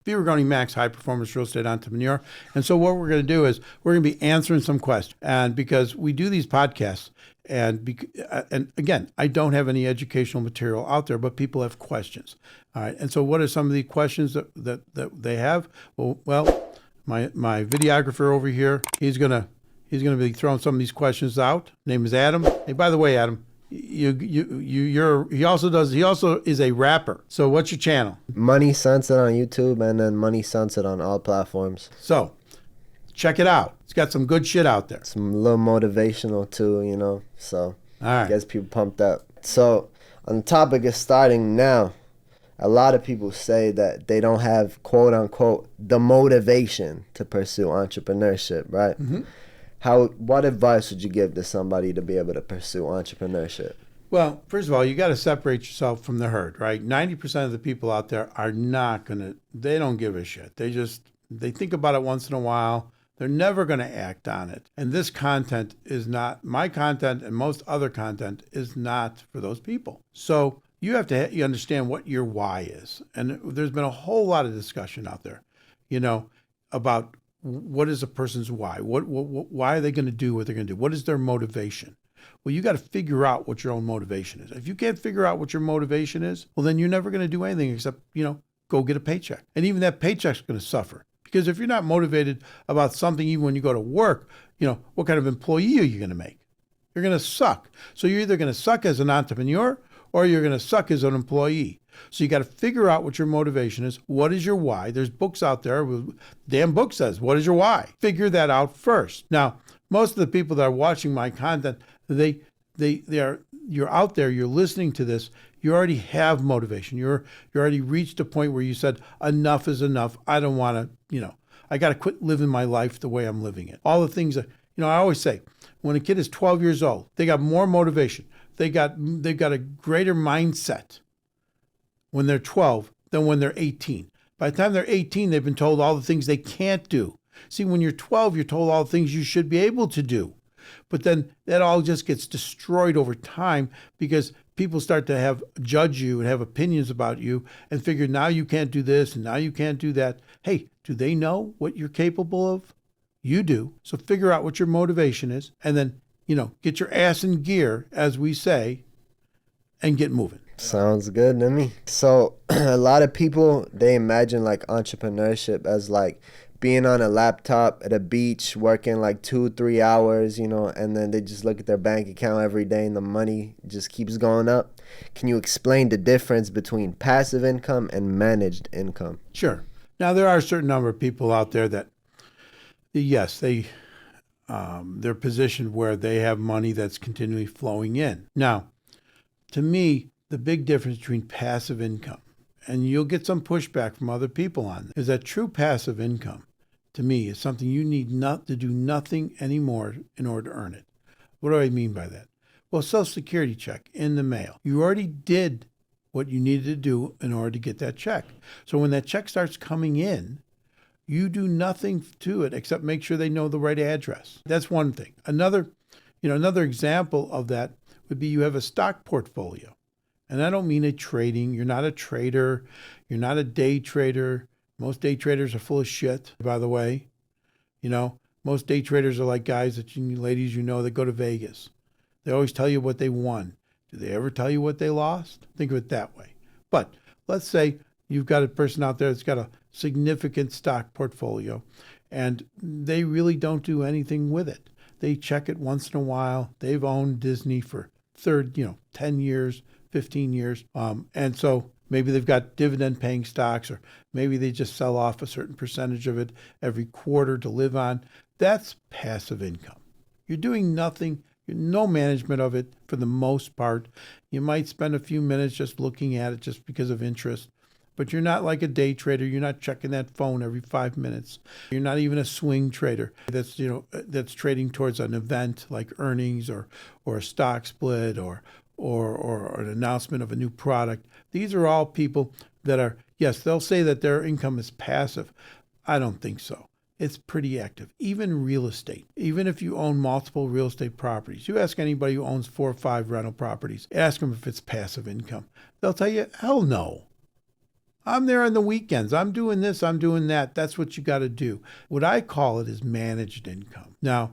Vito Rigoni Max, high performance real estate entrepreneur. And so what we're going to do is we're going to be answering some questions. And because we do these podcasts, and again, I don't have any educational material out there, but people have questions. All right. And so what are some of the questions that they have? Well, my videographer over here, he's gonna be throwing some of these questions out. Name is Adam. Hey, by the way, Adam, he also is a rapper. So what's your channel? Money Sunset on YouTube and then Money Sunset on all platforms. So check it out. It's got some good shit out there. Some little motivational too, you know. So all right. Gets people pumped up. So on the topic of starting now, a lot of people say that they don't have, quote unquote, the motivation to pursue entrepreneurship, right? Mm-hmm. What advice would you give to somebody to be able to pursue entrepreneurship? Well, first of all, you got to separate yourself from the herd, right? 90% of the people out there are not they don't give a shit. They think about it once in a while. They're never going to act on it. And this content is not, my content and most other content is not for those people. So you have to you understand what your why is. And there's been a whole lot of discussion out there, about what is a person's why? Why are they going to do what they're going to do? What is their motivation? Well, you got to figure out what your own motivation is. If you can't figure out what your motivation is, well, then you're never going to do anything except, go get a paycheck. And even that paycheck's going to suffer. Because if you're not motivated about something, even when you go to work, what kind of employee are you going to make? You're going to suck. So you're either going to suck as an entrepreneur or you're going to suck as an employee. So you got to figure out what your motivation is. What is your why? There's books out there. Damn book says, what is your why? Figure that out first. Now, most of the people that are watching my content, you're out there, you're listening to this, you already have motivation. You're already reached a point where you said, enough is enough. I don't want to, I got to quit living my life the way I'm living it. All the things that, I always say, when a kid is 12 years old, they got more motivation. They've got a greater mindset when they're 12 than when they're 18. By the time they're 18, they've been told all the things they can't do. See, when you're 12, you're told all the things you should be able to do. But then that all just gets destroyed over time because people start to judge you and have opinions about you and figure now you can't do this and now you can't do that. Hey, do they know what you're capable of? You do. So figure out what your motivation is and then, get your ass in gear, as we say, and get moving. Sounds good to me. So a lot of people, they imagine like entrepreneurship as like being on a laptop at a beach, working like 2-3 hours, and then they just look at their bank account every day and the money just keeps going up. Can you explain the difference between passive income and managed income? Sure. Now, there are a certain number of people out there that, yes, they're positioned where they have money that's continually flowing in. Now, to me, the big difference between passive income, and you'll get some pushback from other people on this, is that true passive income, to me, is something you need not to do nothing anymore in order to earn it. What do I mean by that? Well, Social Security check in the mail. You already did what you needed to do in order to get that check. So when that check starts coming in, you do nothing to it except make sure they know the right address. That's one thing. Another example of that would be you have a stock portfolio. And I don't mean trading. You're not a trader. You're not a day trader. Most day traders are full of shit, by the way. Most day traders are like guys ladies that go to Vegas. They always tell you what they won. Do they ever tell you what they lost? Think of it that way. But let's say you've got a person out there that's got a significant stock portfolio and they really don't do anything with it. They check it once in a while. They've owned Disney for 10 years, 15 years. And so maybe they've got dividend paying stocks, or maybe they just sell off a certain percentage of it every quarter to live on. That's passive income. You're doing nothing, no management of it for the most part. You might spend a few minutes just looking at it just because of interest, but you're not like a day trader. You're not checking that phone every 5 minutes. You're not even a swing trader that's trading towards an event like earnings or a stock split or an announcement of a new product. These are all people that are, yes, they'll say that their income is passive. I don't think so. It's pretty active. Even real estate, even if you own multiple real estate properties, you ask anybody who owns 4 or 5 rental properties, ask them if it's passive income. They'll tell you, hell no. I'm there on the weekends. I'm doing this, I'm doing that. That's what you got to do. What I call it is managed income. Now,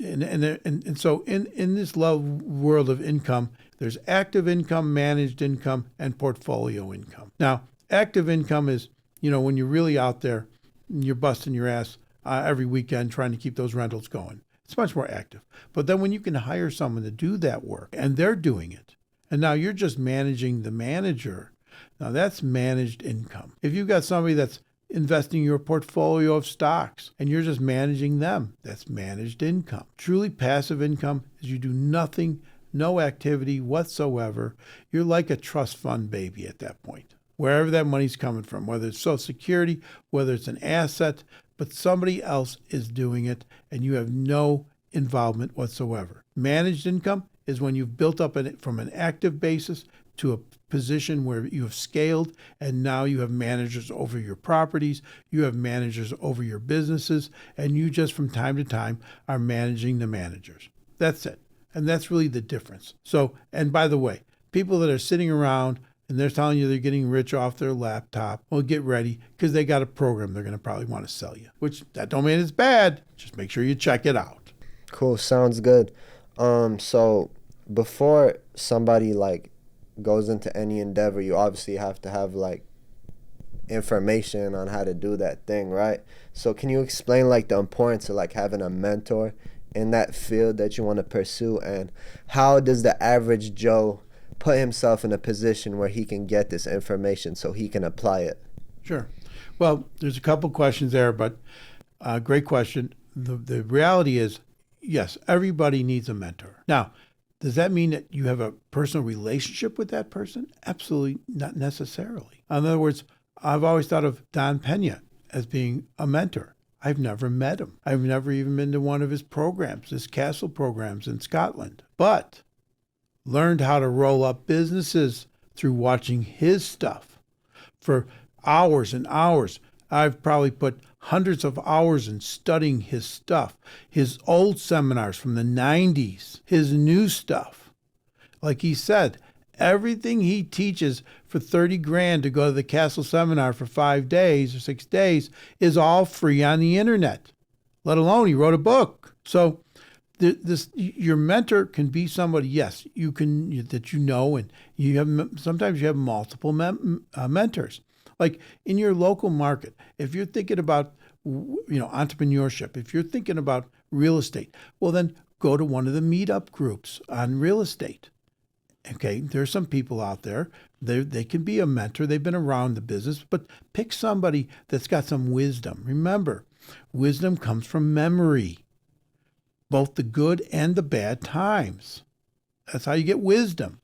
and so in this world of income, there's active income, managed income, and portfolio income. Now, active income is, when you're really out there, you're busting your ass every weekend trying to keep those rentals going. It's much more active. But then when you can hire someone to do that work and they're doing it, and now you're just managing the manager, now that's managed income. If you've got somebody that's investing your portfolio of stocks and you're just managing them, that's managed income. Truly passive income is you do nothing, no activity whatsoever. You're like a trust fund baby at that point. Wherever that money's coming from, whether it's Social Security, whether it's an asset, but somebody else is doing it and you have no involvement whatsoever. Managed income is when you've built up from an active basis to a position where you have scaled and now you have managers over your properties, you have managers over your businesses, and you just from time to time are managing the managers. That's it. And that's really the difference. So, and by the way, people that are sitting around and they're telling you they're getting rich off their laptop, well, get ready because they got a program they're going to probably want to sell you, which that don't mean it's bad. Just make sure you check it out. Cool. Sounds good. So before somebody goes into any endeavor, you obviously have to have information on how to do that thing, right? So can you explain the importance of having a mentor in that field that you want to pursue, and how does the average Joe put himself in a position where he can get this information so he can apply it? Sure. Well, there's a couple questions there, but great question. The reality is, yes, everybody needs a mentor. Now, does that mean that you have a personal relationship with that person? Absolutely not necessarily. In other words, I've always thought of Don Pena as being a mentor. I've never met him. I've never even been to one of his programs, his castle programs in Scotland. But learned how to roll up businesses through watching his stuff for hours and hours. I've probably put hundreds of hours in studying his stuff, his old seminars from the 90s, his new stuff. Like he said, everything he teaches for 30 grand to go to the Castle seminar for 5 days or 6 days is all free on the internet, let alone he wrote a book. So your mentor can be somebody, yes, you can, that and you have, sometimes you have multiple mentors. Like in your local market, if you're thinking about, entrepreneurship, if you're thinking about real estate, well, then go to one of the meetup groups on real estate. Okay, there's some people out there, they can be a mentor, they've been around the business, but pick somebody that's got some wisdom. Remember, wisdom comes from memory, both the good and the bad times. That's how you get wisdom.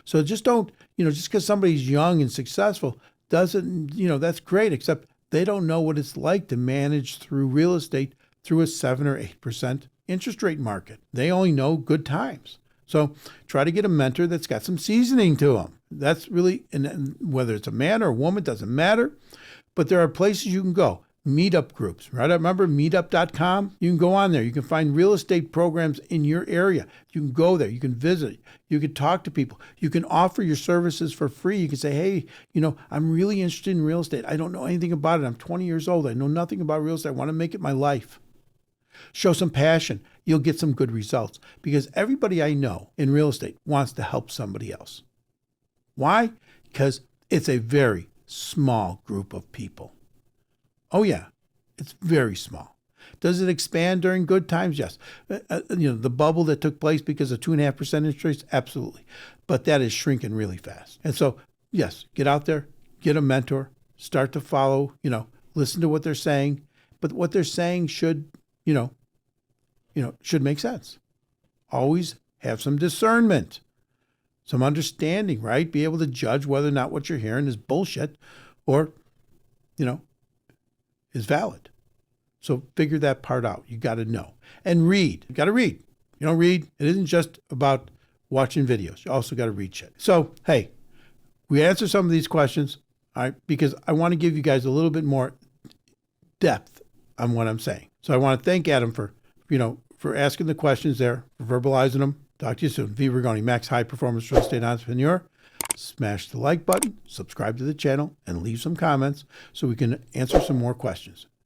So just don't, just because somebody's young and successful doesn't, that's great, except they don't know what it's like to manage through real estate through a 7 or 8% interest rate market. They only know good times. So try to get a mentor that's got some seasoning to them. That's really, and whether it's a man or a woman, doesn't matter. But there are places you can go. Meetup groups, right? I remember meetup.com. You can go on there. You can find real estate programs in your area. You can go there. You can visit. You can talk to people. You can offer your services for free. You can say, hey, I'm really interested in real estate. I don't know anything about it. I'm 20 years old. I know nothing about real estate. I want to make it my life. Show some passion. You'll get some good results because everybody I know in real estate wants to help somebody else. Why? Because it's a very small group of people. Oh, yeah, it's very small. Does it expand during good times? Yes. The bubble that took place because of 2.5% interest rates? Absolutely. But that is shrinking really fast. And so, yes, get out there, get a mentor, start to follow, listen to what they're saying. But what they're saying should, should make sense. Always have some discernment, some understanding, right? Be able to judge whether or not what you're hearing is bullshit or, is valid. So figure that part out. You got to know. And read. You got to read. You don't read. It isn't just about watching videos. You also got to read shit. So, hey, we answer some of these questions, all right, because I want to give you guys a little bit more depth on what I'm saying. So I want to thank Adam for asking the questions there, for verbalizing them. Talk to you soon. V. Rigoni, Max High Performance Real Estate Entrepreneur. smash the like button, subscribe to the channel, and leave some comments so we can answer some more questions.